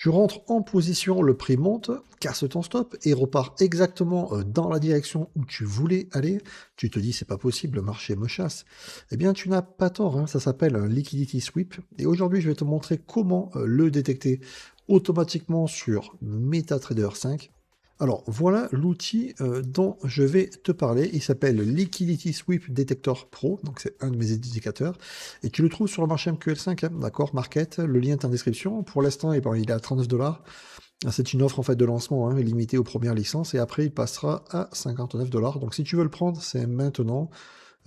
Tu rentres en position, le prix monte, casse ton stop et repart exactement dans la direction où tu voulais aller. Tu te dis, c'est pas possible, le marché me chasse. Eh bien, tu n'as pas tort, hein, ça s'appelle un liquidity sweep. Et aujourd'hui, je vais te montrer comment le détecter automatiquement sur MetaTrader 5. Alors, voilà l'outil dont je vais te parler. Il s'appelle Liquidity Sweep Detector Pro, donc c'est un de mes indicateurs. Et tu le trouves sur le marché MQL5, hein, d'accord, Market. Le lien est en description. Pour l'instant, il est à 39 $. C'est une offre en fait de lancement, hein, limitée aux premières licences. Et après, il passera à 59 $. Donc, si tu veux le prendre, c'est maintenant.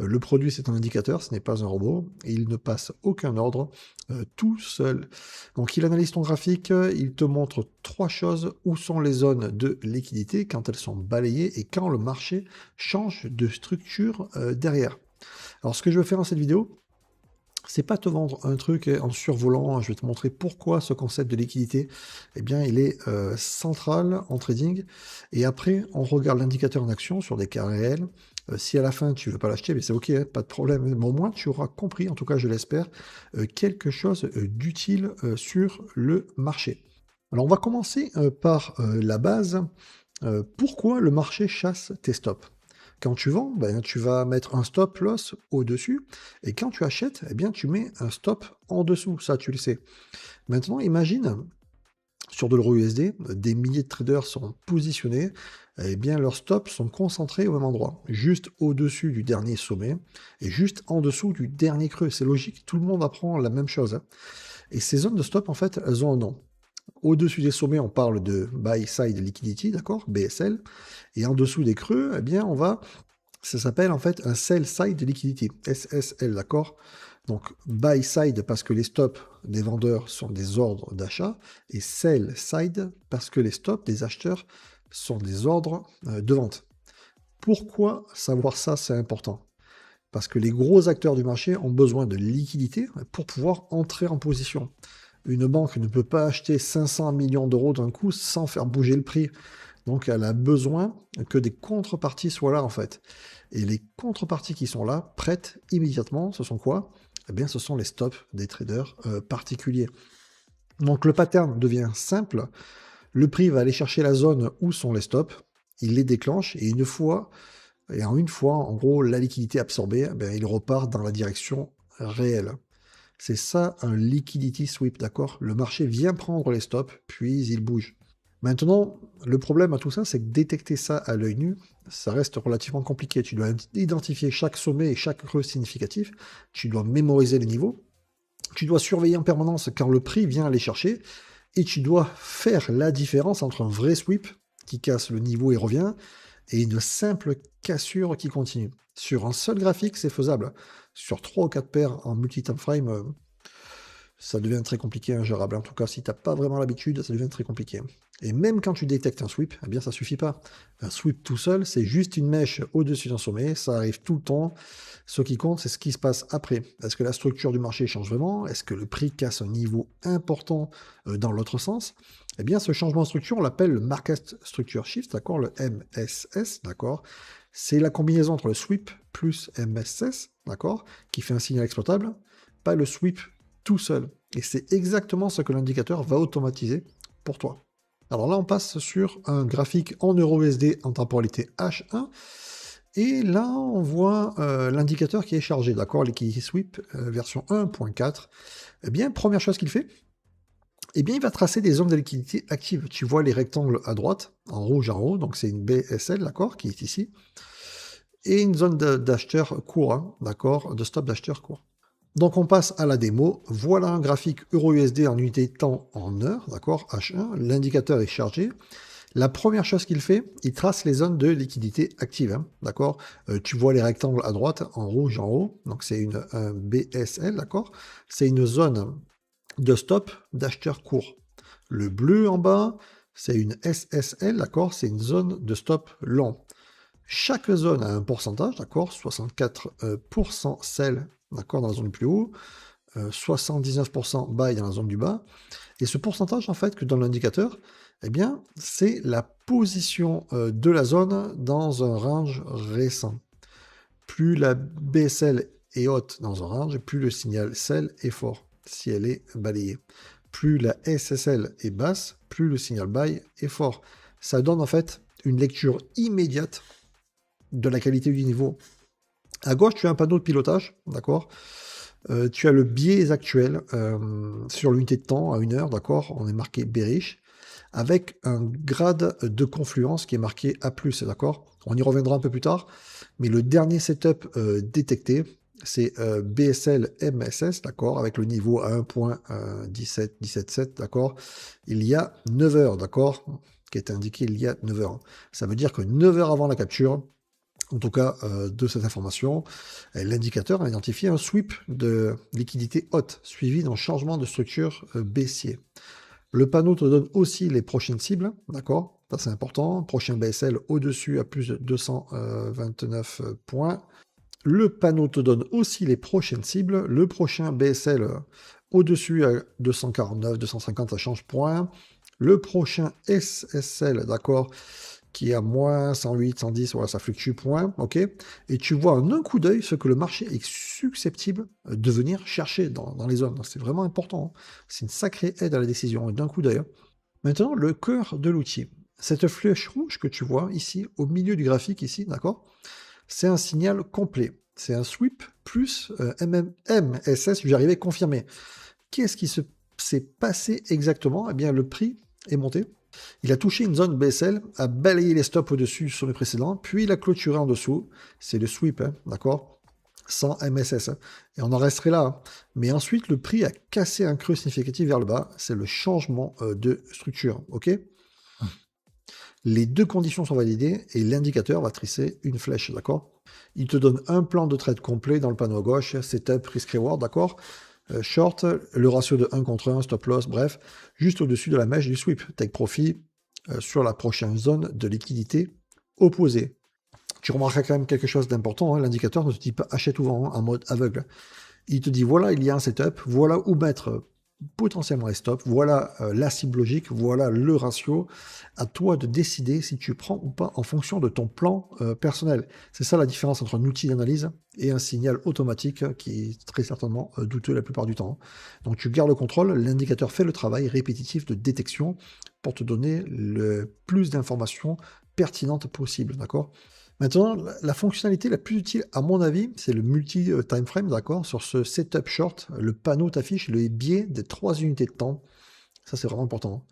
Le produit, c'est un indicateur, ce n'est pas un robot, et il ne passe aucun ordre tout seul. Donc il analyse ton graphique, il te montre trois choses: où sont les zones de liquidité quand elles sont balayées et quand le marché change de structure derrière. Alors ce que je veux faire dans cette vidéo, c'est pas te vendre un truc en survolant, je vais te montrer pourquoi ce concept de liquidité, eh bien, il est central en trading. Et après, on regarde l'indicateur en action sur des cas réels. Si à la fin tu veux pas l'acheter, mais c'est ok, hein, pas de problème. Mais au moins tu auras compris, en tout cas je l'espère, quelque chose d'utile sur le marché. Alors on va commencer par la base. Pourquoi le marché chasse tes stops? Quand tu vends, ben, tu vas mettre un stop loss au-dessus, et quand tu achètes, eh bien, tu mets un stop en dessous, ça tu le sais. Maintenant, imagine, sur de l'euro USD, des milliers de traders sont positionnés, eh bien, leurs stops sont concentrés au même endroit, juste au-dessus du dernier sommet, et juste en dessous du dernier creux. C'est logique, tout le monde apprend la même chose, hein. Et ces zones de stop, en fait, elles ont un nom. Au-dessus des sommets, on parle de Buy Side Liquidity, d'accord, BSL, et en dessous des creux, eh bien, ça s'appelle en fait un Sell Side Liquidity, SSL, d'accord. Donc, Buy Side parce que les stops des vendeurs sont des ordres d'achat, et Sell Side parce que les stops des acheteurs sont des ordres de vente. Pourquoi savoir ça, c'est important? Parce que les gros acteurs du marché ont besoin de liquidité pour pouvoir entrer en position. Une banque ne peut pas acheter 500 millions d'euros d'un coup sans faire bouger le prix. Donc elle a besoin que des contreparties soient là en fait. Et les contreparties qui sont là, prêtes immédiatement, ce sont quoi? Eh bien ce sont les stops des traders particuliers. Donc le pattern devient simple. Le prix va aller chercher la zone où sont les stops, il les déclenche, et en une fois, en gros, la liquidité absorbée, eh bien, il repart dans la direction réelle. C'est ça un liquidity sweep, d'accord? Le marché vient prendre les stops, puis il bouge. Maintenant, le problème à tout ça, c'est que détecter ça à l'œil nu, ça reste relativement compliqué. Tu dois identifier chaque sommet et chaque creux significatif, tu dois mémoriser les niveaux, tu dois surveiller en permanence quand le prix vient aller chercher, et tu dois faire la différence entre un vrai sweep qui casse le niveau et revient, et une simple cassure qui continue. Sur un seul graphique, c'est faisable. Sur 3 ou 4 paires en multi-time frame, ça devient très compliqué, ingérable. En tout cas, si tu n'as pas vraiment l'habitude, ça devient très compliqué. Et même quand tu détectes un sweep, eh bien ça suffit pas. Un sweep tout seul, c'est juste une mèche au-dessus d'un sommet, ça arrive tout le temps. Ce qui compte, c'est ce qui se passe après. Est-ce que la structure du marché change vraiment? Est-ce que le prix casse un niveau important dans l'autre sens? Eh bien, ce changement de structure, on l'appelle le Market Structure Shift, d'accord, le MSS, d'accord. C'est la combinaison entre le sweep plus MSS, d'accord, qui fait un signal exploitable, pas le sweep tout seul. Et c'est exactement ce que l'indicateur va automatiser pour toi. Alors là, on passe sur un graphique en EURUSD en temporalité H1. Et là, on voit l'indicateur qui est chargé, d'accord, Liquidity Sweep version 1.4. Eh bien, première chose qu'il fait, eh bien, il va tracer des zones de liquidité actives. Tu vois les rectangles à droite, en rouge en haut, donc c'est une BSL, d'accord, qui est ici. Et une zone d'acheteur court, hein, d'accord, de stop d'acheteur court. Donc on passe à la démo. Voilà un graphique EURUSD en unité de temps en heure, d'accord, H1. L'indicateur est chargé. La première chose qu'il fait, il trace les zones de liquidité actives, hein, d'accord. Tu vois les rectangles à droite, en rouge en haut, donc c'est un BSL, d'accord. C'est une zone de stop d'acheteur court. Le bleu en bas, c'est une SSL, d'accord, c'est une zone de stop long. Chaque zone a un pourcentage, d'accord, 64% sell, d'accord, dans la zone du plus haut, 79% buy dans la zone du bas. Et ce pourcentage, en fait, que donne l'indicateur, eh bien, c'est la position de la zone dans un range récent. Plus la BSL est haute dans un range, plus le signal sell est fort, si elle est balayée. plus la SSL est basse, plus le signal buy est fort. Ça donne en fait une lecture immédiate de la qualité du niveau. À gauche, tu as un panneau de pilotage, d'accord. Tu as le biais actuel sur l'unité de temps à 1 heure, d'accord. On est marqué bearish, avec un grade de confluence qui est marqué A+, d'accord. On y reviendra un peu plus tard, mais le dernier setup détecté, c'est BSL MSS, d'accord, avec le niveau à 1.17.7, d'accord. Il y a 9 heures, d'accord, qui est indiqué il y a 9 heures. Ça veut dire que 9 heures avant la capture, en tout cas de cette information, l'indicateur a identifié un sweep de liquidité haute, suivi d'un changement de structure baissier. Le panneau te donne aussi les prochaines cibles, d'accord? Ça c'est important. Prochain BSL au-dessus à plus de 229 points. Le panneau te donne aussi les prochaines cibles. Le prochain BSL au-dessus à 249, 250, ça change point. Le prochain SSL, d'accord, qui est à moins 108, 110, voilà, ça fluctue point, ok. Et tu vois en un coup d'œil ce que le marché est susceptible de venir chercher dans les zones. C'est vraiment important, hein. C'est une sacrée aide à la décision, et d'un coup d'œil, hein. Maintenant, le cœur de l'outil. Cette flèche rouge que tu vois ici, au milieu du graphique, ici, d'accord, c'est un signal complet. C'est un sweep plus MSS, je vais arriver confirmé. Qu'est-ce qui s'est passé exactement? Eh bien, le prix est monté. Il a touché une zone BSL, a balayé les stops au-dessus sur le précédent, puis il a clôturé en dessous. C'est le sweep, hein, d'accord? Sans MSS, hein. Et on en resterait là, hein. Mais ensuite, le prix a cassé un creux significatif vers le bas. C'est le changement de structure, ok? Les deux conditions sont validées et l'indicateur va trisser une flèche, d'accord? Il te donne un plan de trade complet dans le panneau à gauche, setup, risk reward, d'accord? Short, le ratio de 1 contre 1, stop loss, bref, juste au-dessus de la mèche du sweep. Take profit sur la prochaine zone de liquidité opposée. Tu remarqueras quand même quelque chose d'important, hein, l'indicateur ne te dit pas achète ou vend en mode aveugle. Il te dit voilà, il y a un setup, voilà où mettre potentiellement les stops, voilà la cible logique, voilà le ratio. À toi de décider si tu prends ou pas en fonction de ton plan personnel. C'est ça la différence entre un outil d'analyse et un signal automatique qui est très certainement douteux la plupart du temps. Donc tu gardes le contrôle, l'indicateur fait le travail répétitif de détection pour te donner le plus d'informations pertinentes possible, d'accord? Maintenant, la fonctionnalité la plus utile, à mon avis, c'est le multi-time frame, d'accord? Sur ce setup short, le panneau t'affiche le biais des 3 unités de temps. Ça, c'est vraiment important.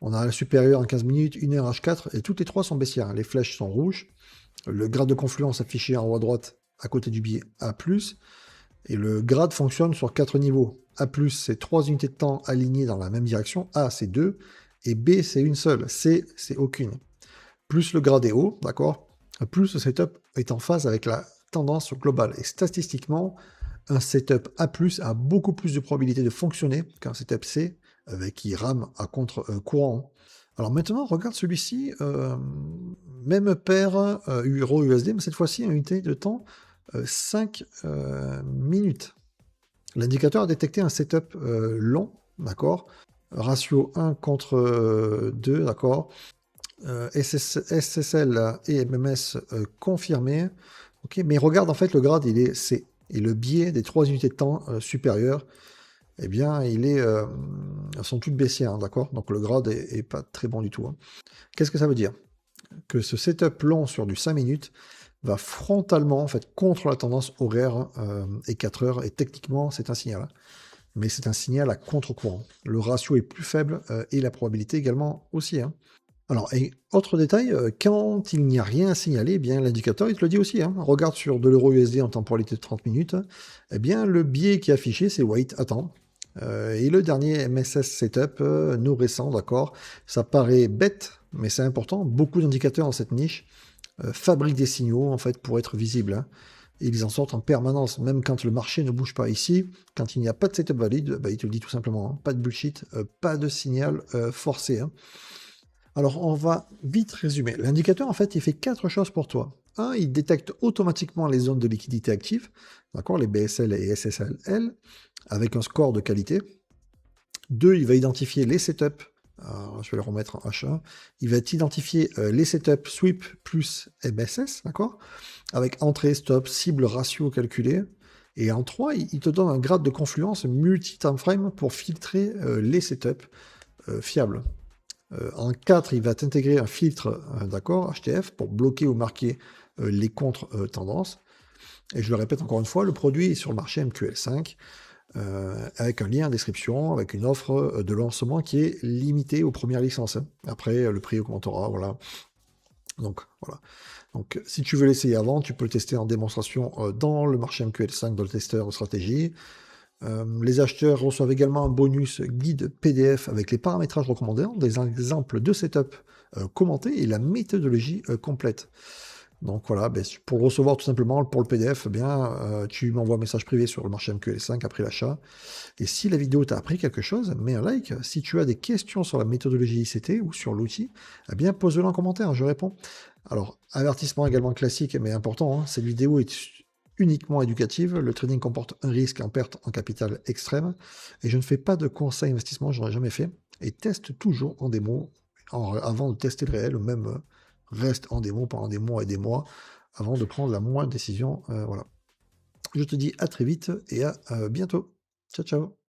On a la supérieure en 15 minutes, 1 heure H4, et toutes les 3 sont baissières. Les flèches sont rouges. Le grade de confluence affiché en haut à droite, à côté du biais A+. Et le grade fonctionne sur 4 niveaux. A+, c'est 3 unités de temps alignées dans la même direction. A, c'est 2. Et B, c'est une seule. C, c'est aucune. Plus le grade est haut, d'accord? Plus le setup est en phase avec la tendance globale. Et statistiquement, un setup A+, a beaucoup plus de probabilité de fonctionner qu'un setup C, qui rame à contre-courant. Alors maintenant, regarde celui-ci, même paire euro-USD, mais cette fois-ci, en unité de temps, 5 minutes. L'indicateur a détecté un setup long, d'accord? Ratio 1 contre 2, d'accord? SSL et MMS confirmés. Ok, mais regarde, en fait, le grade, il est C. Et le biais des 3 unités de temps supérieures, eh bien, elles sont toutes baissières, hein, d'accord? Donc le grade est pas très bon du tout, hein. Qu'est-ce que ça veut dire? Que ce setup long sur du 5 minutes va frontalement, en fait, contre la tendance horaire et 4 heures. Et techniquement, c'est un signal, hein. Mais c'est un signal à contre-courant. Le ratio est plus faible et la probabilité également aussi, hein. Alors, et autre détail, quand il n'y a rien à signaler, eh bien l'indicateur, il te le dit aussi, hein. Regarde sur de l'euro USD en temporalité de 30 minutes, eh bien le biais qui est affiché, c'est wait, attends. Et le dernier MSS setup, nous récent, d'accord, ça paraît bête, mais c'est important. Beaucoup d'indicateurs dans cette niche fabriquent des signaux, en fait, pour être visibles, hein. Et ils en sortent en permanence, même quand le marché ne bouge pas ici. Quand il n'y a pas de setup valide, bah, il te le dit tout simplement, hein, pas de bullshit, pas de signal forcé, hein. Alors, on va vite résumer. L'indicateur, en fait, il fait 4 choses pour toi. 1, il détecte automatiquement les zones de liquidité actives, d'accord, les BSL et SSL, avec un score de qualité. 2, il va identifier les setups. Alors, je vais le remettre en H1. Il va identifier les setups sweep plus MSS, d'accord, avec entrée, stop, cible, ratio calculé. Et en 3, il te donne un grade de confluence multi-time frame pour filtrer les setups fiables. En 4, il va t'intégrer un filtre, d'accord, HTF, pour bloquer ou marquer les contre-tendances. Et je le répète encore une fois, le produit est sur le marché MQL5, avec un lien en description, avec une offre de lancement qui est limitée aux premières licences, hein. Après, le prix augmentera, voilà. Donc, voilà. Donc, si tu veux l'essayer avant, tu peux le tester en démonstration dans le marché MQL5, dans le testeur stratégie. Les acheteurs reçoivent également un bonus guide PDF avec les paramétrages recommandés, des exemples de setup commentés et la méthodologie complète. Donc voilà, ben, pour le recevoir tout simplement, pour le PDF, eh bien, tu m'envoies un message privé sur le marché MQL5 après l'achat. Et si la vidéo t'a appris quelque chose, mets un like. Si tu as des questions sur la méthodologie ICT ou sur l'outil, eh bien, pose-le en commentaire, je réponds. Alors, avertissement également classique, mais important, hein, cette vidéo est uniquement éducative. Le trading comporte un risque en perte en capital extrême. Et je ne fais pas de conseils investissement, je n'en ai jamais fait. Et teste toujours en démo avant de tester le réel, ou même reste en démo pendant des mois et des mois avant de prendre la moindre décision. Voilà. Je te dis à très vite et à bientôt. Ciao, ciao.